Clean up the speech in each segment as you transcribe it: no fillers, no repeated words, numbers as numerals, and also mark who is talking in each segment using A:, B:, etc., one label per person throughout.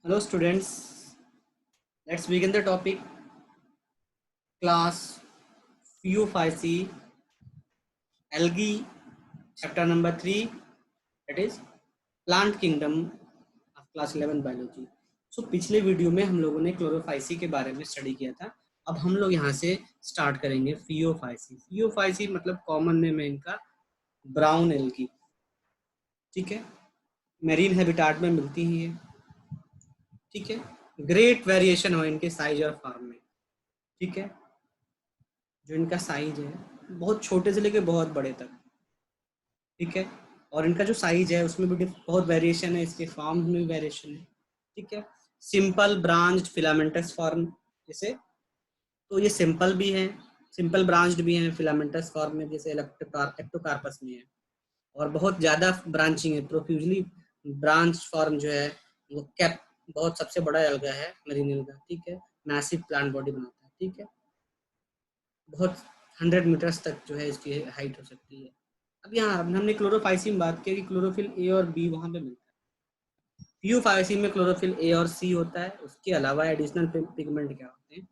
A: Hello students, let's begin the topic. Class PU5C Algae chapter number 3, that is Plant Kingdom of class 11 biology. So पिछले video में हम लोगों ने Chlorophyceae के बारे में स्टडी किया था. अब हम लोग यहाँ से स्टार्ट करेंगे फियोफाइसी. फियोफाइसी मतलब कॉमन नेम है इनका ब्राउन एल्गी. ठीक है, मेरीन हैबिटाट में मिलती ही है. ठीक है, ग्रेट वेरिएशन हो इनके साइज और फॉर्म में. ठीक है, जो इनका साइज है बहुत छोटे से लेके बहुत बड़े तक. ठीक है, और इनका जो साइज है उसमें भी बहुत वेरिएशन है, इसके फॉर्म में भी वेरिएशन है. ठीक है, सिंपल ब्रांच्ड फिलामेंटस फॉर्म जैसे, तो ये सिंपल भी है, सिंपल ब्रांच्ड भी है फिलामेंटस फॉर्म में जैसे एक्टोकार्पस में है. और बहुत ज़्यादा ब्रांचिंग है, प्रोफ्यूजली ब्रांच फॉर्म जो है वो कैप बहुत सबसे बड़ा एल्गा है मरीन एल्गा. ठीक है, मैसिव प्लांट बॉडी बनाता है. ठीक है, बहुत 100 मीटर्स तक जो है इसकी हाइट हो सकती है. अब यहाँ हमने क्लोरोफाइसिन में बात की कि क्लोरोफिल ए और बी वहाँ पे मिलता है. फियोफाइसिन में क्लोरोफिल ए और सी होता है. उसके अलावा एडिशनल पिगमेंट क्या होते हैं?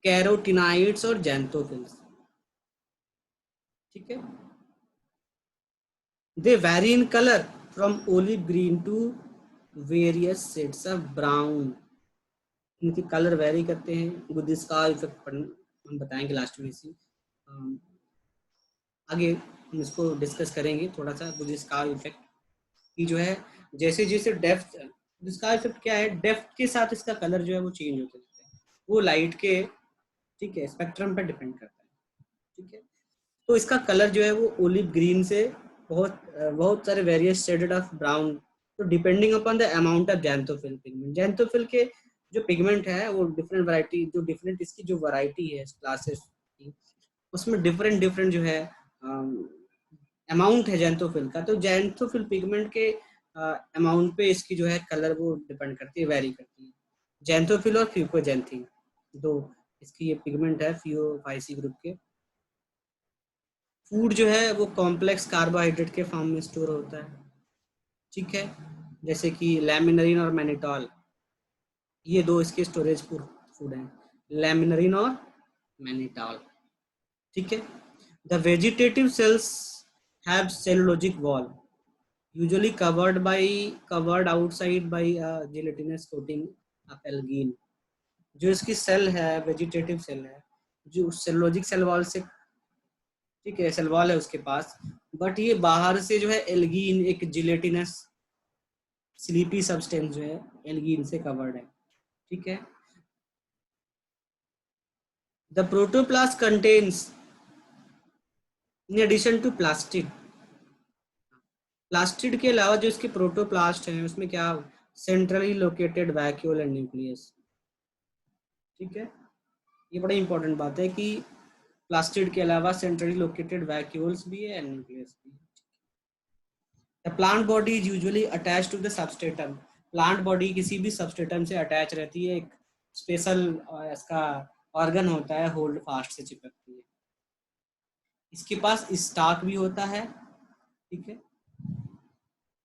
A: कैरोटिनाइड्स और जैंथोफिल्स. ठीक है, they vary in colour from olive green to various shades of brown. इनके कलर वेरी करते हैं. गुदिस्का इफेक्ट हम बताएंगे लास्ट में इसी आगे हम इसको डिस्कस करेंगे थोड़ा सा. गुदिस्का इफेक्ट की जो है जैसे जैसे डेप्थ, गुदिस्का इफेक्ट क्या है, डेप्थ के साथ इसका कलर जो है वो चेंज होते रहता है, वो लाइट के ठीक है स्पेक्ट्रम पर डिपेंड करता है. ठीक है, तो इसका कलर जो है वो ओलिव ग्रीन से बहुत बहुत सारे वेरियस शेडेड ऑफ ब्राउन. तो depending upon the amount of xanthophyll pigment, xanthophyll के जो पिगमेंट है वो डिफरेंट वैरायटी, जो डिफरेंट इसकी जो वैरायटी है क्लासेस की, उसमें डिफरेंट डिफरेंट जो है अमाउंट है जैंथोफिल का. तो जैंथोफिल पिगमेंट के अमाउंट पे इसकी जो है कलर वो डिपेंड करती है, वेरी करती है. जैंथोफिल और फ्यूकोजैंथीन दो इसकी ये पिगमेंट है फियोफाइसी ग्रुप के. फूड जो है वो कॉम्प्लेक्स कार्बोहाइड्रेट के फॉर्म में स्टोर होता है. ठीक है, जैसे कि लैमिनरीन और मैनिटॉल, ये दो इसके स्टोरेज फूड हैं, लैमिनरीन और मैनिटॉल. ठीक है, the vegetative cells have cellulosic wall usually covered outside by a gelatinous coating of algine. जो इसकी सेल है वेजिटेटिव सेल है जो सेलुलोजिक सेल वॉल से, ठीक है सेल वॉल है उसके पास, बट ये बाहर से जो है एल्गीन एक जिलेटिनस स्लीपी सब्सटेंस जो है एल्गीन से कवर्ड है. ठीक है, the protoplast contains in addition to plastid, plastid के अलावा जो इसके प्रोटोप्लास्ट हैं उसमें क्या, centrally located vacuole and nucleus. ठीक है, ये बड़ी इंपॉर्टेंट बात है कि प्लास्टिड के अलावा सेंट्रली लोकेटेड वैक्यूल्स भी है एंड न्यूक्लियस भी है. The plant body is usually attached to the substratum, plant body किसी भी सबस्ट्रेटम से अटैच रहती है, एक स्पेशल इसका ऑर्गन होता है होल्ड फास्ट से चिपकती है. इसके पास स्टाक भी होता है. ठीक है,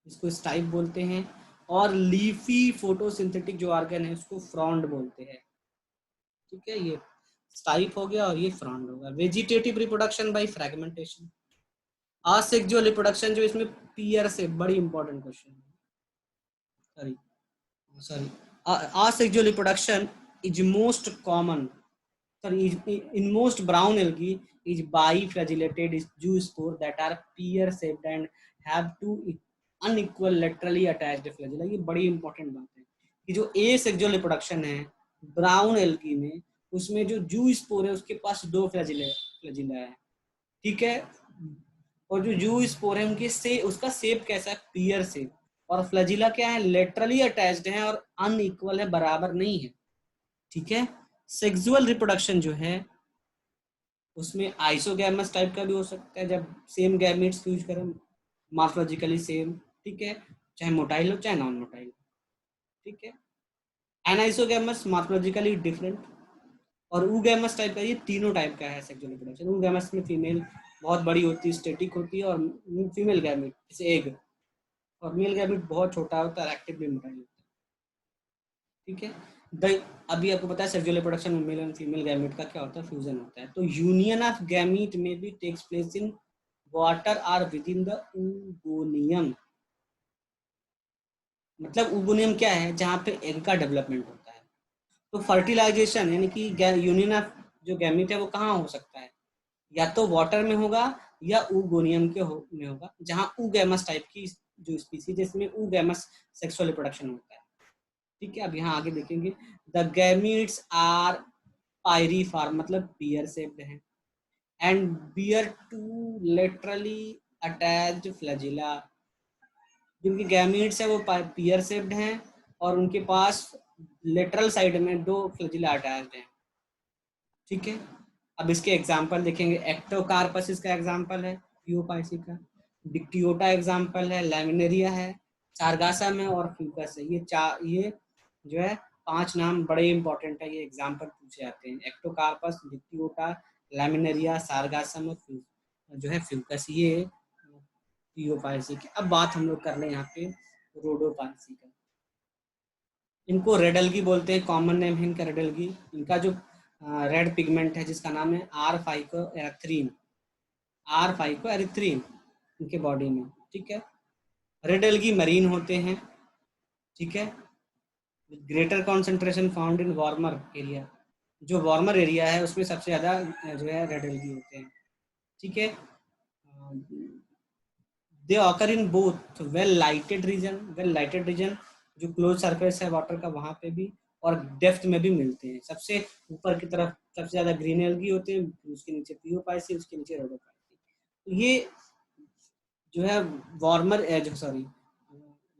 A: इसको स्टाइप बोलते हैं. और लीफी फोटोसिंथेटिक जो ऑर्गन है उसको फ्रॉन्ड बोलते हैं. ठीक है, ये स्टाइप हो गया और ये फ्रॉन्ड होगा. Vegetative reproduction by fragmentation, asexual reproduction जो इसमें पीयर से, बड़ी इंपॉर्टेंट क्वेश्चन है, sorry asexual reproduction is most common, in most brown algae is biflagellated zoospore that are pear shaped and have two unequal laterally attached flagella. ये बड़ी important बात है कि जो asexual reproduction है ब्राउन एल्गी में, उसमें जो जू स्पोर है उसके पास दो फ्लैजिला है. ठीक है, और जो जू स्पोर है उनके से उसका शेप कैसा है, पियर शेप. और फ्लैजिला क्या है, लेटरली अटैच्ड है और अनइक्वल है, बराबर नहीं है. ठीक है, सेक्सुअल रिप्रोडक्शन जो है उसमें आइसोगैमस टाइप का भी हो सकता है जब सेम गैमेट्स यूज करें, मॉर्फोलॉजिकली सेम. ठीक है, चाहे मोटाइल हो चाहे नॉन मोटाइल. ठीक है, एनाइसोगैमस मॉर्फोलॉजिकली डिफरेंट, और ऊगैमस टाइप का, ये तीनों टाइप का है सेक्सुअल रिप्रोडक्शन. ऊगैमस में फीमेल बहुत बड़ी होती है, स्टेटिक होती है, और फीमेल गैमेट जैसे एग, और मेल गैमेट बहुत छोटा होता है, एक्टिवली मोटाइल होता है. ठीक है। अभी आपको पता है सेक्सुअल रिप्रोडक्शन में मेल एंड फीमेल गैमीट का क्या होता है, फ्यूजन होता है। तो यूनियन ऑफ गैमीट में भी takes place in water or within the oogoनियम। मतलब oogoनियम क्या है, जहाँ पे एग का डेवलपमेंट होता है। तो फर्टिलाइजेशन यानी कि यूनियन ऑफ जो गैमीट है वो कहाँ हो सकता है, या तो वाटर में होगा या oogoनियम में होगा, जहाँ oogamous टाइप की जो स्पीसीज है इसमें oogamous सेक्सुअल रिप्रोडक्शन होता है। ठीक है, अब यहाँ आगे देखेंगे। द गैमीट्स आर पायरीफॉर्म मतलब पियर शेप्ड है, and bear two laterally attached flagella. जिनकी गैमीट्स है वो पियर शेप्ड हैं और उनके पास लेटरल साइड में 2 फ्लैजिला अटैच्ड हैं। ठीक है, अब इसके एग्जाम्पल देखेंगे। एक्टोकार्पस इसका एग्जाम्पल है यूपाइसी का, डिक्टियोटा एग्जाम्पल है, लैमिनेरिया है, सारगासम है और फ्यूकस है। ये जो है 5 नाम बड़े इंपॉर्टेंट है, ये एग्जाम्पल पूछे जाते हैं। एक्टोकार्पस, डिक्टियोटा, लैमिनेरिया, सारगासम और जो है फ्यूकस, ये यूपाइसी की। अब बात हम लोग कर रहे हैं यहाँ पे रोडोपाइसी का। इनको रेड एल्गी बोलते हैं, कॉमन नेम है इनका रेड एल्गी। इनका जो रेड पिगमेंट है जिसका नाम है आर फाइको एरिथ्रीन इनके बॉडी में। ठीक है, रेड एल्गी मरीन होते हैं। ठीक है, greater concentration found in warmer area. जो वार्मर एरिया है उसमें सबसे ज़्यादा जो है रेड एल्गी होते हैं। ठीक है, they occur in both well lighted region जो क्लोज सरफेस है वाटर का वहाँ पे भी, और डेप्थ में भी मिलते हैं। सबसे ऊपर की तरफ सबसे ज्यादा ग्रीन एल्गी होते हैं, उसके नीचे पियोपाइसी, उसके नीचे रोडोपाइसी। ये जो है वार्मर जो सॉरी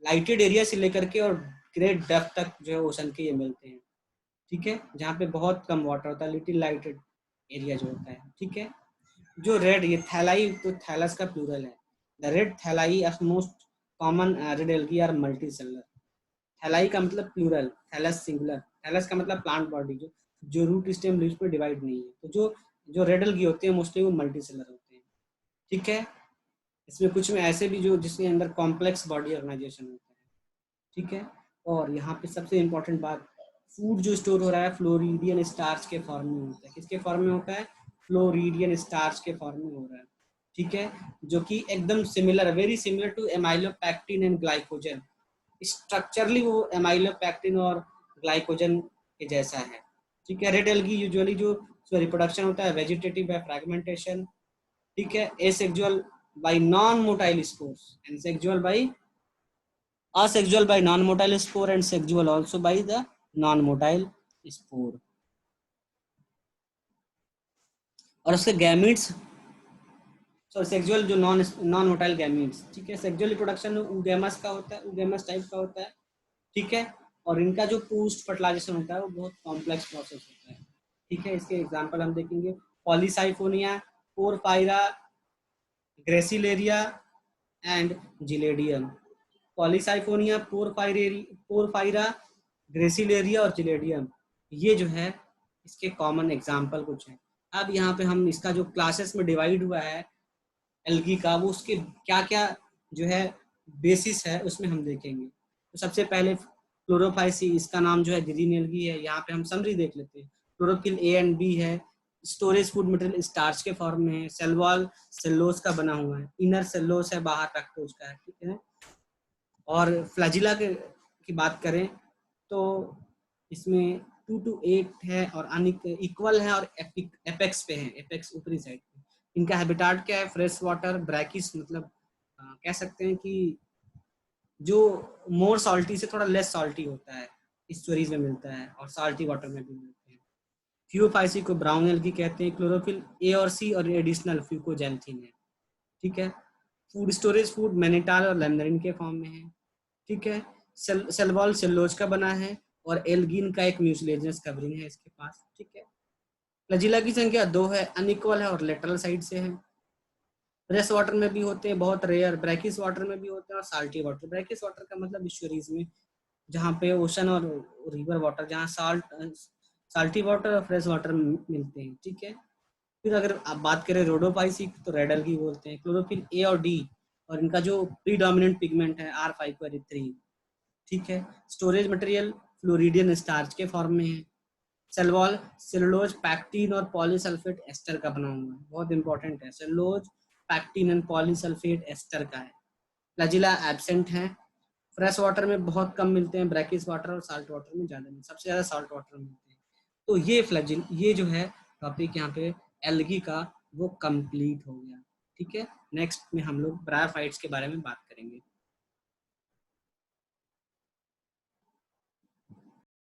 A: लाइटेड एरिया से लेकर के और ग्रेट डेप्थ तक जो है ओशन के ये मिलते हैं। ठीक है, जहाँ पे बहुत कम वाटर होता है, लिटिल लाइटेड एरिया जो होता है। ठीक है, जो रेड ये थैलाई, तो थैलस का प्लूरल है। The red thalli of most common red algae are multicellular. Thalli का मतलब प्लूरल, थैलस सिंगुलर। थैलस का मतलब प्लांट बॉडी जो रूट स्टेम लीव्स पे डिवाइड नहीं है। तो जो रेड एल्गी होते हैं मोस्टली वो मल्टी सेलर होते हैं। ठीक है, इसमें कुछ में ऐसे भी जो जिसके अंदर कॉम्प्लेक्स बॉडी ऑर्गेनाइजेशन होता है। ठीक है, और यहाँ पे सबसे इंपॉर्टेंट बात, फूड जो स्टोर हो रहा है फ्लोरिडियन स्टार्च के फॉर्म में होता है। किसके फॉर्म में होता है, फ्लोरिडियन स्टार्च के फॉर्म में हो रहा है। ठीक है, जो कि एकदम similar, very similar to amylopectin and glycogen. Structurally वो एमाइलोपैक्टिन और ग्लाइकोजन के जैसा है। ठीक है, रेड एल्गी यूजुअली जो रिप्रोडक्शन होता है वेजिटेटिव बाय फ्रैगमेंटेशन। ठीक है, asexual by non motile spores and sexual by asexual by non-motile spore and sexual also by the non-motile spore। और उसके गैमीट्स, सो सेक्सुअल जो नॉन मोटाइल गैमीट्स। ठीक है, सेक्सुअल रिप्रोडक्शन oogamous का होता है, oogamous टाइप का होता है। ठीक है, और इनका जो पोस्ट फर्टिलाइजेशन होता है वो बहुत कॉम्प्लेक्स प्रोसेस होता है। ठीक है, इसके एग्जांपल हम देखेंगे। Polysiphonia, porphyra, gracilaria and gelidium. Polysiphonia, porphyra, gracilaria और जिलेडियम, ये जो है इसके कॉमन एग्जाम्पल कुछ है। अब यहाँ पे हम इसका जो क्लासेस में डिवाइड हुआ है एल्गी का, वो उसके क्या क्या जो है बेसिस है उसमें हम देखेंगे। तो सबसे पहले क्लोरोफाइसी, इसका नाम जो है ग्रीन एल्गी है। यहाँ पे हम समरी देख लेते हैं। क्लोरोफिल ए एंड बी है, स्टोरेज फूड मटेरियल स्टार्च के फॉर्म में है, सेल वॉल सेल्लोज का बना हुआ है, इनर सेल्लोज है, बाहर लैक्टोज का है। ठीक है, और फ्लैजिला की बात करें तो इसमें 2 to 8 है और इक्वल है और एपेक्स पे है, एपेक्स ऊपरी साइड पे। इनका हैबिटाट क्या है, फ्रेश वाटर ब्रैकिस, मतलब कह सकते हैं कि जो मोर सॉल्टी से थोड़ा लेस सॉल्टी होता है, स्टोरीज में मिलता है, और साल्टी वाटर में भी मिलते हैं। फ्यूफाइसी को ब्राउन एल्गी कहते हैं। क्लोरोफिल ए और सी और एडिशनल फ्यूकोजेंथिन है। ठीक है, फूड स्टोरेज फूड मैनिटाल और लेमनरिन के फॉर्म में है। ठीक है, सेलवॉल सेल्लोज का बना है और एल्गिन का एक म्यूसिलेजिनस कवरिंग है इसके पास। ठीक है, फ्लैजिला की संख्या 2 है, अनइक्वल है और लेटरल साइड से है। फ्रेश वाटर में भी होते हैं, बहुत रेयर, ब्रैकिस वाटर में भी होते हैं और साल्टी वाटर। ब्रैकिस वाटर का मतलब इश्यूरीज में, जहाँ पे ओशन और रिवर वाटर, जहाँ साल्टी वाटर और फ्रेश वाटर मिलते हैं। ठीक है, फिर अगर आप बात करें रोडोपाइसी तो रेड एल्गी बोलते हैं। क्लोरोफिल ए और डी, और इनका जो प्रीडोमिनेंट पिगमेंट है R5 और E3। ठीक है, स्टोरेज मटेरियल फ्लोरिडियन स्टार्च के फॉर्म में है। सेलवॉल सेलुलोज, पैक्टीन और पॉलीसल्फेट एस्टर का बना हुआ है, बहुत इंपॉर्टेंट है। Cellulose, pectin and polysulphate ester का है। फ्लैजिला एब्सेंट है, फ्रेश वाटर में बहुत कम मिलते हैं, ब्रैकिश वाटर और साल्ट वाटर में ज़्यादा मिलते हैं, सबसे ज़्यादा साल्ट वाटर में मिलते हैं। तो ये फ्लैजिल, ये जो है टॉपिक यहाँ पे एल्गी का वो कंप्लीट हो गया। ठीक है, नेक्स्ट में हम लोग ब्रायोफाइट्स के बारे में बात करेंगे।